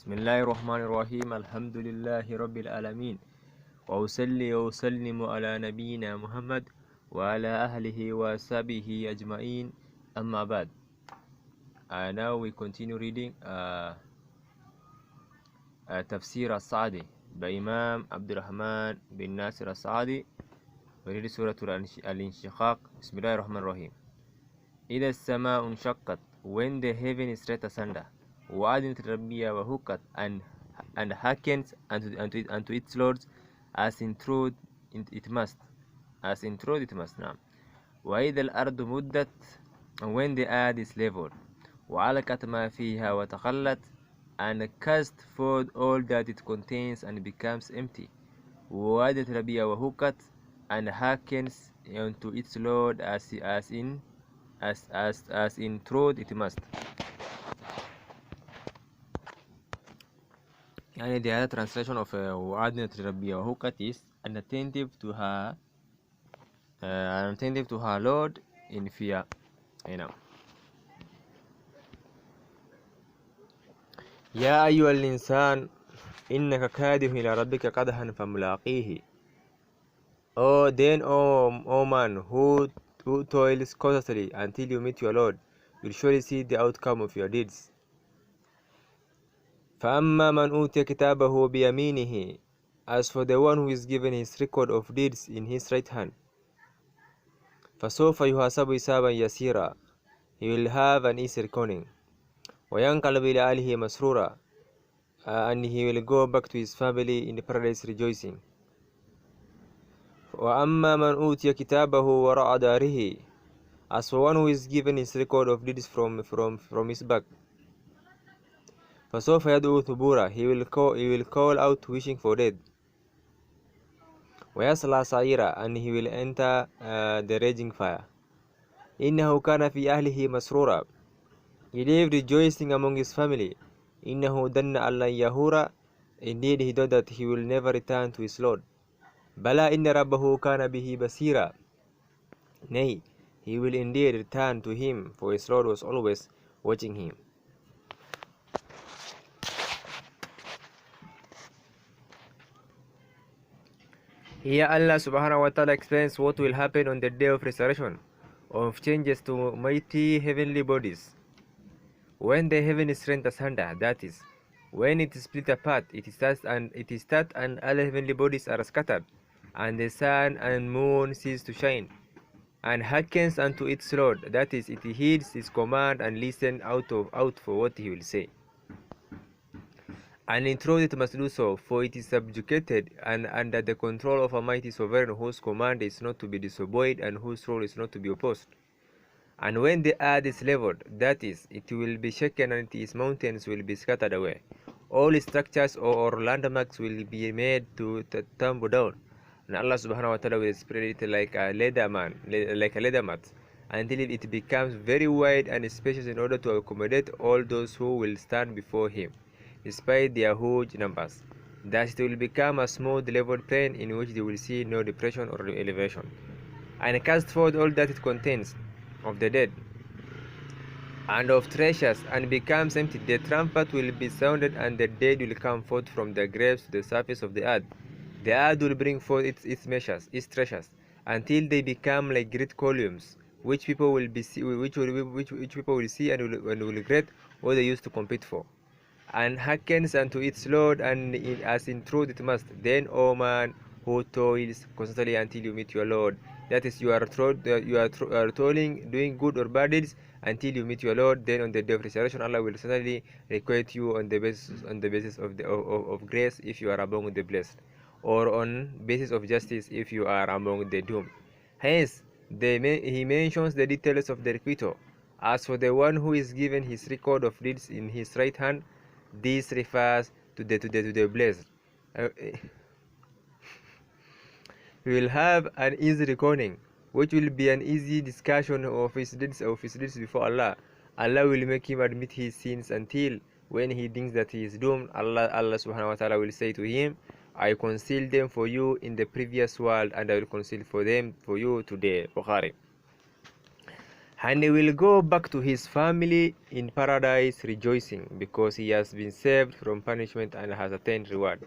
بسم الله الرحمن الرحيم الحمد لله رب العالمين وأصلي وأسلم على نبينا محمد وعلى أهله وصحبه أجمعين أما بعد. Now we continue reading Tafseer al-Sa'di by Imam Abdurrahman bin Nasir al-Sa'di. We read Soorat Al-Inshiqaq. Bismillah ar-Rahman ar-Rahim. إذا السماء انشقت, when the heaven is rent asunder, وأذنت ربها وهكت, and hearkens unto its lords, as in truth it must. Now, وإذا الأرض مدت, and when the earth is leveled, وعلقت ما فيها وتخلت, and cast forth all that it contains and becomes empty, وأذنت ربها وهكت, and hearkens unto its Lord as in truth it must. And the other translation of وَعَدْنَتْ رَبِّيَ وَهُكَتْ is attentive to her Lord in fear. يا أيها الإنسان إنك كادح إلى ربك قدحا فملاقيه. Oh man who toils constantly until you meet your Lord, you'll surely see the outcome of your deeds. فَأَمَّا مَنْ أُوتِيَ كِتَابَهُ بِيَمِينِهِ, as for the one who is given his record of deeds in his right hand, فَسَوْفَ يُحَاسَبُ حِسَابًا يَسِيرًا, he will have an easy reckoning. وَيَنْقَلِبُ إِلَى أَهْلِهِ مَسْرُورًا, and he will go back to his family in the paradise rejoicing. وَأَمَّا مَنْ أُوتِيَ كِتَابَهُ وَرَاءَ دَارِهِ, as for one who is given his record of deeds from his back, فَسَوْفَ يَدْعُو ثُبُورًا, he will call out wishing for death. وَيَصْلَى سَعِيرًا, and he will enter the raging fire. إِنَّهُ كَانَ فِي أَهْلِهِ مَسْرُورًا, he lived rejoicing among his family. إِنَّهُ دَنَّ أَن لَّن يَحُورَ, indeed he thought that he will never return to his Lord. بَلَى إِنَّ رَبَّهُ كَانَ بِهِ بَصِيرًا, nay, he will indeed return to him, for his Lord was always watching him. Here Allah subhanahu wa ta'ala explains what will happen on the day of resurrection, of changes to mighty heavenly bodies. When the heaven is rent asunder, that is, when it is split apart, it is that and all heavenly bodies are scattered, and the sun and moon cease to shine, and hearkens unto its Lord, that is, it heeds his command and listens out for what he will say. And in truth it must do so, for it is subjugated and under the control of a mighty sovereign, whose command is not to be disobeyed and whose rule is not to be opposed. And when the earth is leveled, that is, it will be shaken and its mountains will be scattered away. All structures or landmarks will be made to tumble down, and Allah subhanahu wa ta'ala will spread it like a leather mat, until it becomes very wide and spacious in order to accommodate all those who will stand before him, despite their huge numbers. Thus it will become a smooth level plain in which they will see no depression or elevation, and cast forth all that it contains of the dead and of treasures, and becomes empty. The trumpet will be sounded, and the dead will come forth from the graves to the surface of the earth. The earth will bring forth its treasures, until they become like great columns, which people will see and will regret what they used to compete for, and hearkens unto its Lord, and as in truth it must. Then, O man who toils constantly until you meet your Lord, that is, you are toiling, doing good or bad deeds until you meet your Lord, then on the day of resurrection Allah will certainly requite you on the basis of grace if you are among the blessed, or on basis of justice if you are among the doomed. Hence, he mentions the details of the requital. As for the one who is given his record of deeds in his right hand, this refers to the blessed. He will have an easy reckoning, which will be an easy discussion of his deeds before Allah. Allah will make him admit his sins until when he thinks that he is doomed, Allah subhanahu wa ta'ala will say to him, I concealed them for you in the previous world, and I will conceal them for you today. Bukhari. And he will go back to his family in paradise rejoicing, because he has been saved from punishment and has attained reward.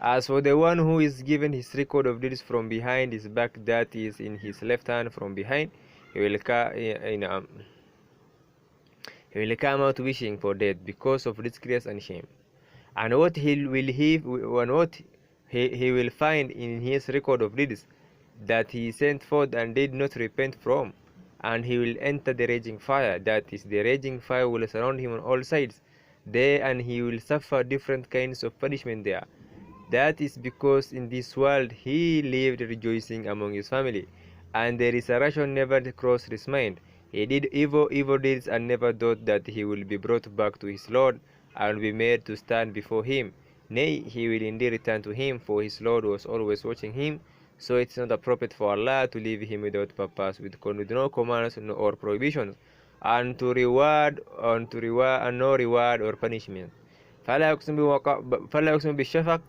As for the one who is given his record of deeds from behind his back, that is in his left hand from behind, he will come out wishing for death because of disgrace and shame. And what he will find in his record of deeds that he sent forth and did not repent from, and he will enter the raging fire. That is, the raging fire will surround him on all sides there, and he will suffer different kinds of punishment there. That is because in this world he lived rejoicing among his family, and the resurrection never crossed his mind. He did evil deeds and never thought that he will be brought back to his Lord and be made to stand before him. Nay, he will indeed return to him, for his Lord was always watching him. So it is not appropriate for Allah to leave him without purpose, with no commands or prohibitions, and no reward or punishment. فلا يقسم بالشفق,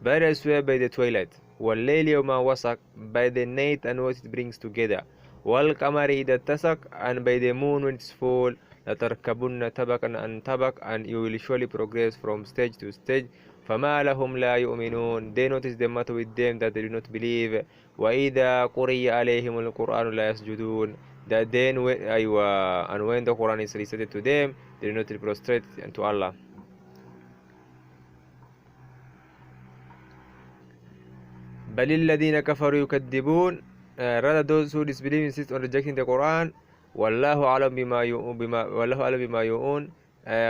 but I swear by the twilight, والليل وما وسق, by the night and what it brings together, والقمر إذا اتسق, and by the moon when it's full, لتركبن طبقا عن طبق, and you will surely progress from stage to stage. فما لهم لا يؤمنون, they notice the matter with them that they do not believe. وإذا قرئ عليهم القرآن لا يسجدون, that then and when the Quran is recited to them, they do not prostrate to Allah. بل الذين كفروا يكذبون, rather those who disbelieve insist on rejecting the Quran. والله أعلم بما يؤون,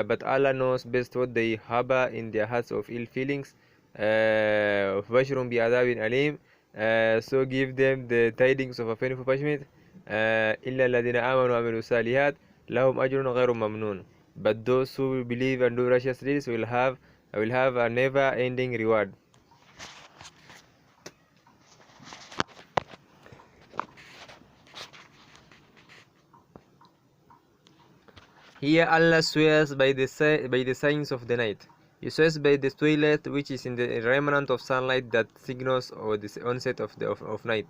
but Allah knows best what they harbor in their hearts of ill feelings. فبشر بعذاب أليم, so give them the tidings of a painful punishment. إلا الذين آمنوا وعملوا الصالحات لهم أجر غير ممنون, but those who believe and do righteous deeds will have a never-ending reward. Here Allah swears by the signs of the night. He swears by the twilight, which is in the remnant of sunlight that signals the onset of night,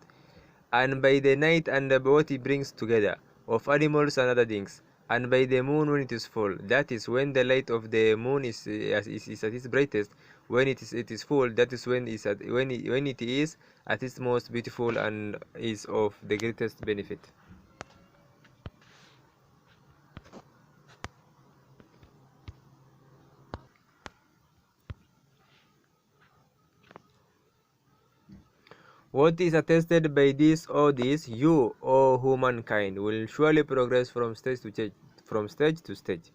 and by the night and what it brings together of animals and other things, and by the moon when it is full. That is, when the light of the moon is at its brightest. When it is full, that is when it is at its most beautiful and is of the greatest benefit. What is attested by this or this, you, O humankind, will surely progress from stage to stage.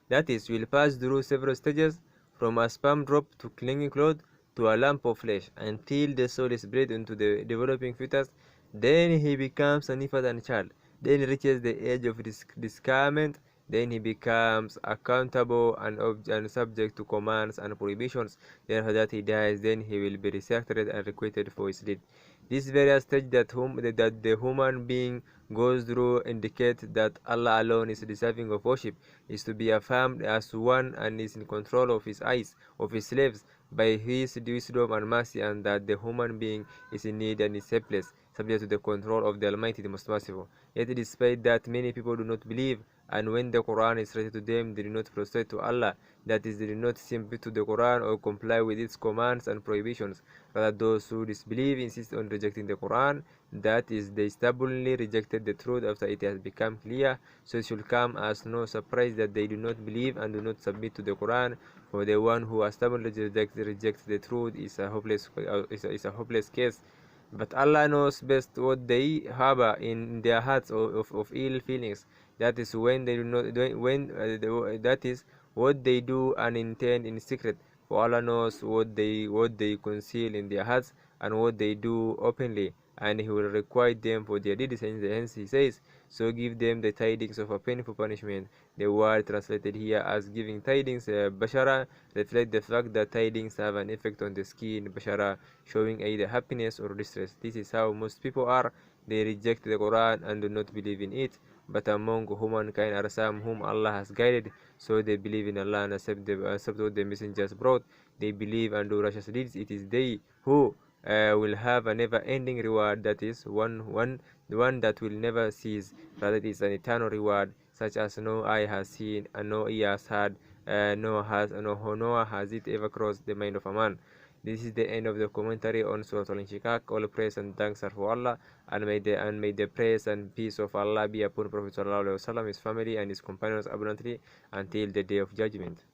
That is, will pass through several stages, from a sperm drop to clinging cloth to a lump of flesh, until the soul is bred into the developing fetus. Then he becomes an infant and child. Then he reaches the age of discarnment. Then he becomes accountable and subject to commands and prohibitions. Then after that he dies. Then he will be resurrected and requited for his deed. This various stage that the human being goes through indicate that Allah alone is deserving of worship, is to be affirmed as one, and is in control of his slaves by his wisdom and mercy, and that the human being is in need and is helpless, subject to the control of the Almighty, the Most Merciful. Yet despite that, many people do not believe, and when the Quran is recited to them, they do not prostrate to Allah. That is, they do not submit to the Quran or comply with its commands and prohibitions. Rather, those who disbelieve insist on rejecting the Quran. That is, they stubbornly rejected the truth after it has become clear. So it should come as no surprise that they do not believe and do not submit to the Quran. For the one who stubbornly rejects the truth is a hopeless case. But Allah knows best what they harbor in their hearts of ill feelings. That is when they do not that is what they do and intend in secret. For Allah knows what they conceal in their hearts and what they do openly, and He will requite them for their deeds. Hence He says, so give them the tidings of a painful punishment. The word translated here as giving tidings, bashara, reflect the fact that tidings have an effect on the skin, bashara, showing either happiness or distress. This is how most people are. They reject the Quran and do not believe in it. But among humankind are some whom Allah has guided, so they believe in Allah and accept what the messengers brought. They believe and do righteous deeds. It is they who will have a never-ending reward. That is, one the one that will never cease. Rather, it is an eternal reward, such as no eye has seen and no ear has heard, nor has it ever crossed the mind of a man. This is the end of the commentary on Surah Al-Inshiqaq. All praise and thanks are for Allah, and may the praise and peace of Allah be upon Prophet Sallallahu Alaihi Wasallam, his family, and his companions abundantly until the day of judgment.